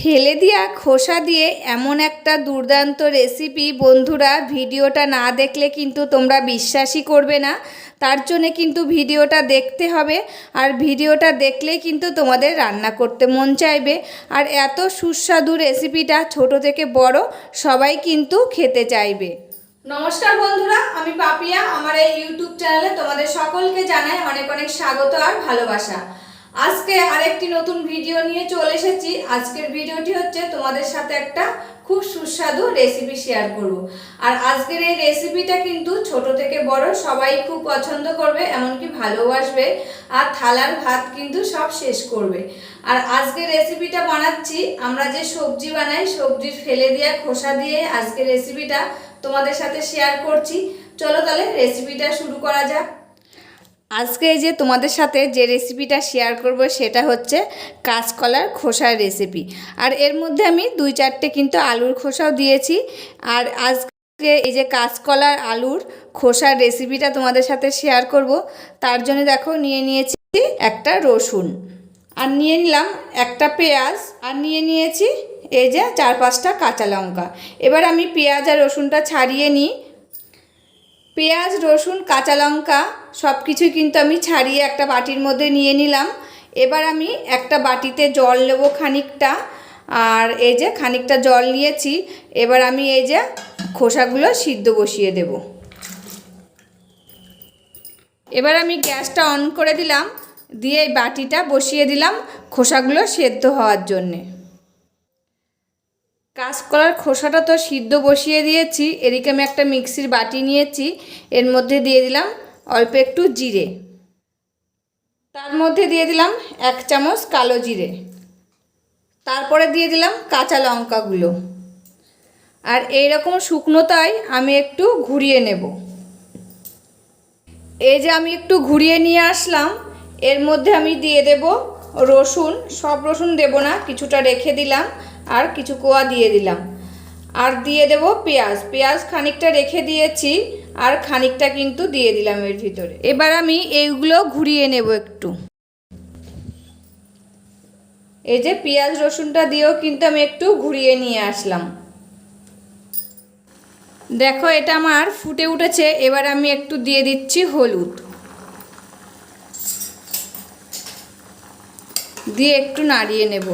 ফেলে দেওয়া খোসা দিয়ে এমন একটা দুর্দান্ত রেসিপি বন্ধুরা, ভিডিওটা না দেখলে কিন্তু তোমরা বিশ্বাসই করবে না। তার জন্যে কিন্তু ভিডিওটা দেখতে হবে, আর ভিডিওটা দেখলেই কিন্তু তোমাদের রান্না করতে মন চাইবে। আর এত সুস্বাদু রেসিপিটা ছোট থেকে বড় সবাই কিন্তু খেতে চাইবে। নমস্কার বন্ধুরা, আমি পাপিয়া। আমার এই ইউটিউব চ্যানেলে তোমাদের সকলকে জানাই অনেক অনেক স্বাগত আর ভালোবাসা। আজকে আরেকটি নতুন ভিডিও নিয়ে চলে এসেছি। আজকের ভিডিওটি হচ্ছে তোমাদের সাথে একটা খুব সুস্বাদু রেসিপি শেয়ার করব। আর আজকের এই রেসিপিটা কিন্তু ছোট থেকে বড় সবাই খুব পছন্দ করবে, এমনকি ভালোবাসবে, আর থালার ভাত কিন্তু সব শেষ করবে। আর আজকের রেসিপিটা বানাচ্ছি আমরা যে সবজি বানাই, সবজির ফেলে দেওয়া খোসা দিয়ে আজকের রেসিপিটা তোমাদের সাথে শেয়ার করছি। চলো তাহলে রেসিপিটা শুরু করা যাক। আজকে যে তোমাদের সাথে যে রেসিপিটা শেয়ার করব সেটা হচ্ছে কাঁচকলার খোসার রেসিপি। আর এর মধ্যে আমি 2-4টে কিন্তু আলুর খোসাও দিয়েছি। আর আজকে এই যে কাঁচকলার আলুর খোসার রেসিপিটা তোমাদের সাথে শেয়ার করব। তার জন্য দেখো নিয়ে নিয়েছি একটা রসুন, আর নিয়ে নিলাম একটা পেঁয়াজ, আর নিয়ে নিয়েছি এই যে 4-5টা কাঁচা লঙ্কা। এবার আমি পেঁয়াজ আর রসুনটা ছাড়িয়ে নিই। পেঁয়াজ, রসুন, কাঁচা লঙ্কা সব কিছুই কিন্তু আমি ছাড়িয়ে একটা বাটির মধ্যে নিয়ে নিলাম। এবার আমি একটা বাটিতে জল নেব খানিকটা, আর এই যে খানিকটা জল নিয়েছি। এবার আমি এই যে খোসাগুলো সিদ্ধ বসিয়ে দেব। এবার আমি গ্যাসটা অন করে দিলাম, দিয়ে এই বাটিটা বসিয়ে দিলাম খোসাগুলো সেদ্ধ হওয়ার জন্যে। কাঁচকলার খোসাটা তো সিদ্ধ বসিয়ে দিয়েছি। এদিকে আমি একটা মিক্সির বাটি নিয়েছি, এর মধ্যে দিয়ে দিলাম অল্প একটু জিরে, তার মধ্যে দিয়ে দিলাম 1 চামচ কালো জিরে, তারপরে দিয়ে দিলাম কাঁচা লঙ্কাগুলো। আর এইরকম শুকনোতায় আমি একটু ঘুরিয়ে নেব। এই যে আমি একটু ঘুরিয়ে নিয়ে আসলাম। এর মধ্যে আমি দিয়ে দেব রসুন। সব রসুন দেব না, কিছুটা রেখে দিলাম, আর কিছু কোয়া দিয়ে দিলাম। আর দিয়ে দেব পেঁয়াজ। পেঁয়াজ খানিকটা রেখে দিয়েছি, আর খানিকটা কিন্তু দিয়ে দিলাম এর ভিতরে। এবার আমি এইগুলো ঘুরিয়ে নেব একটু। এই যে পেঁয়াজ রসুনটা দিয়েও কিন্তু আমি একটু ঘুরিয়ে নিয়ে আসলাম। দেখো এটা আমার ফুটে উঠেছে। এবার আমি একটু দিয়ে দিচ্ছি হলুদ, দিয়ে একটু নাড়িয়ে নেব।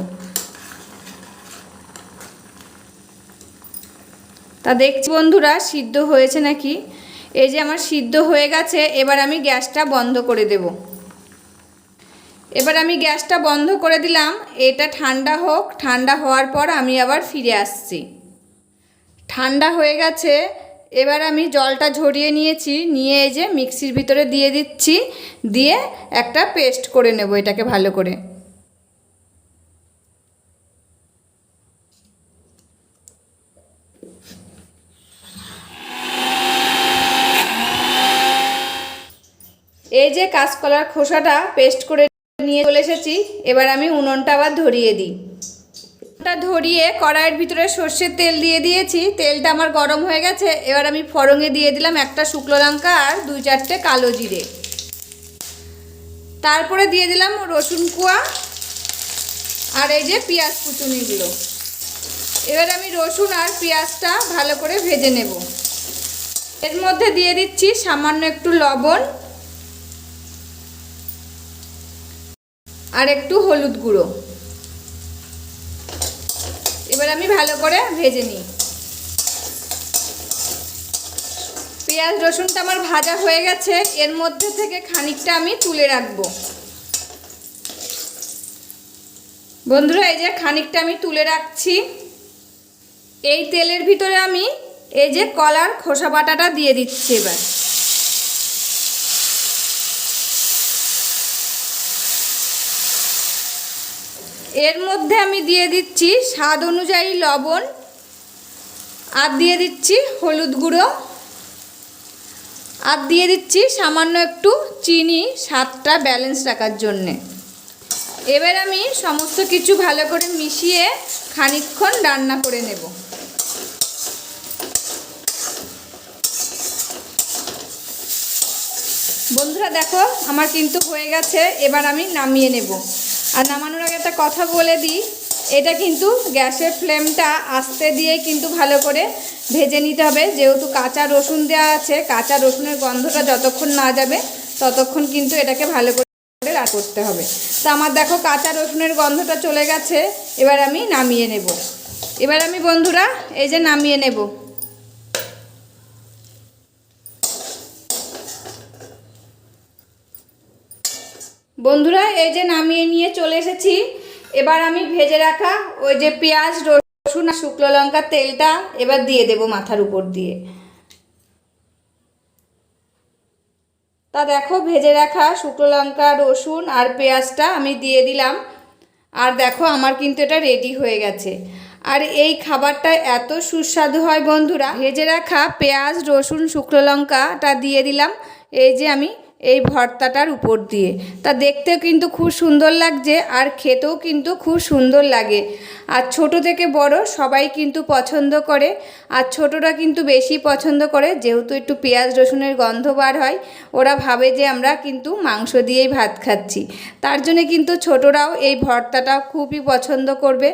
তা দেখছি বন্ধুরা সিদ্ধ হয়েছে নাকি। এই যে আমার সিদ্ধ হয়ে গেছে। এবার আমি গ্যাসটা বন্ধ করে দেব। এবার আমি গ্যাসটা বন্ধ করে দিলাম। এটা ঠান্ডা হোক, ঠান্ডা হওয়ার পর আমি আবার ফিরে আসছি। ঠান্ডা হয়ে গেছে। এবার আমি জলটা ঝরিয়ে নিয়েছি, নিয়ে এই যে মিক্সির ভিতরে দিয়ে দিচ্ছি, দিয়ে একটা পেস্ট করে নেব এটাকে ভালো করে। এই যে কাঁচকলার খোসাটা পেস্ট করে নিয়ে চলে এসেছি। এবার আমি উনুনটা আবার ধরিয়ে দিই। উনুনটা ধরিয়ে কড়াইয়ের ভিতরে সর্ষের তেল দিয়ে দিয়েছি। তেলটা আমার গরম হয়ে গেছে। এবার আমি ফোড়নে দিয়ে দিলাম একটা শুকনো লঙ্কা আর 2-4টে কালো জিরে, তারপরে দিয়ে দিলাম রসুন কোয়া আর এই যে পেঁয়াজ কুচুনিগুলো। এবার আমি রসুন আর পেঁয়াজটা ভালো করে ভেজে নেব। এর মধ্যে দিয়ে দিচ্ছি সামান্য একটু লবণ আর একটু হলুদ গুঁড়ো। এবার আমি ভালো করে ভেজে নিই। পেঁয়াজ রসুনটা আমার ভাজা হয়ে গেছে। এর মধ্যে থেকে খানিকটা আমি তুলে রাখবো। বন্ধুরা এই যে খানিকটা আমি তুলে রাখছি। এই তেলের ভিতরে আমি এই যে কলার খোসা বাটাটা দিয়ে দিচ্ছি। এবার এর মধ্যে আমি দিয়ে দিচ্ছি স্বাদ অনুযায়ী লবণ, আর দিয়ে দিচ্ছি হলুদ গুঁড়ো, আর দিয়ে দিচ্ছি সামান্য একটু চিনি স্বাদটা ব্যালেন্স রাখার জন্যে। এবার আমি সমস্ত কিছু ভালো করে মিশিয়ে খানিকক্ষণ রান্না করে নেব। বন্ধুরা দেখো আমার কিন্তু হয়ে গেছে। এবার আমি নামিয়ে নেব। আর নামানোর আগে একটা কথা বলে দিই, এটা কিন্তু গ্যাসের ফ্লেমটা আস্তে দিয়ে কিন্তু ভালো করে ভেজে নিতে হবে, যেহেতু কাঁচা রসুন দেওয়া আছে। কাঁচা রসুনের গন্ধটা যতক্ষণ না যাবে ততক্ষণ কিন্তু এটাকে ভালো করে রান্না করতে হবে। তো আমার দেখো কাঁচা রসুনের গন্ধটা চলে গেছে, এবার আমি নামিয়ে নেব। এবার আমি বন্ধুরা এই যে নামিয়ে নেব। বন্ধুরা এই যে নামিয়ে নিয়ে চলে এসেছি। এবার আমি ভেজে রাখা ওই যে পেঁয়াজ, রসুন আর শুকনো লঙ্কার তেলটা এবার দিয়ে দেব মাথার উপর দিয়ে। তা দেখো ভেজে রাখা শুকনো লঙ্কা, রসুন আর পেঁয়াজটা আমি দিয়ে দিলাম। আর দেখো আমার কিন্তু এটা রেডি হয়ে গেছে। আর এই খাবারটা এত সুস্বাদু হয় বন্ধুরা। ভেজে রাখা পেঁয়াজ, রসুন, শুকনো লঙ্কাটা দিয়ে দিলাম এই যে আমি এই ভর্তাটার উপর দিয়ে। তা দেখতেও কিন্তু খুব সুন্দর লাগছে আর খেতেও কিন্তু খুব সুন্দর লাগে। আর ছোট থেকে বড় সবাই কিন্তু পছন্দ করে। আর ছোটরা কিন্তু বেশি পছন্দ করে, যেহেতু একটু পেঁয়াজ রসুনের গন্ধ বার হয়। ওরা ভাবে যে আমরা কিন্তু মাংস দিয়েই ভাত খাচ্ছি, তার জন্য কিন্তু ছোটরাও এই ভর্তাটাও খুবই পছন্দ করবে।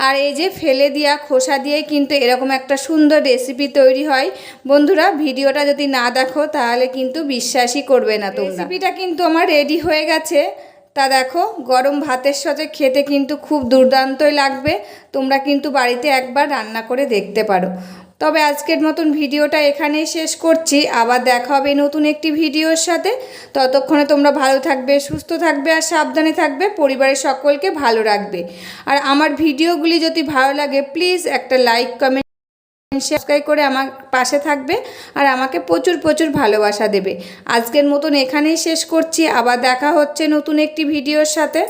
আর এই যে ফেলে দেওয়া খোসা দিয়ে কিন্তু এরকম একটা সুন্দর রেসিপি তৈরি হয়। বন্ধুরা ভিডিওটা যদি না দেখো তাহলে কিন্তু বিশ্বাসই করবে না তোমরা। রেসিপিটা কিন্তু আমার রেডি হয়ে গেছে। তা দেখো গরম ভাতের সাথে খেতে কিন্তু খুব দুর্দান্তই লাগবে। তোমরা কিন্তু বাড়িতে একবার রান্না করে দেখতে পারো। তবে আজকের মতন ভিডিওটা এখানেই শেষ করছি। আবার দেখা হবে নতুন একটি ভিডিওর সাথে। ততক্ষণে তোমরা ভালো থাকবে, সুস্থ থাকবে আর সাবধানে থাকবে। পরিবারের সকলকে ভালো রাখবে। আর আমার ভিডিওগুলি যদি ভালো লাগে প্লিজ একটা লাইক, কমেন্ট, সাবস্ক্রাইব করে আমার পাশে থাকবে আর আমাকে প্রচুর প্রচুর ভালোবাসা দেবে। আজকের মতন এখানেই শেষ করছি। আবার দেখা হচ্ছে নতুন একটি ভিডিওর সাথে।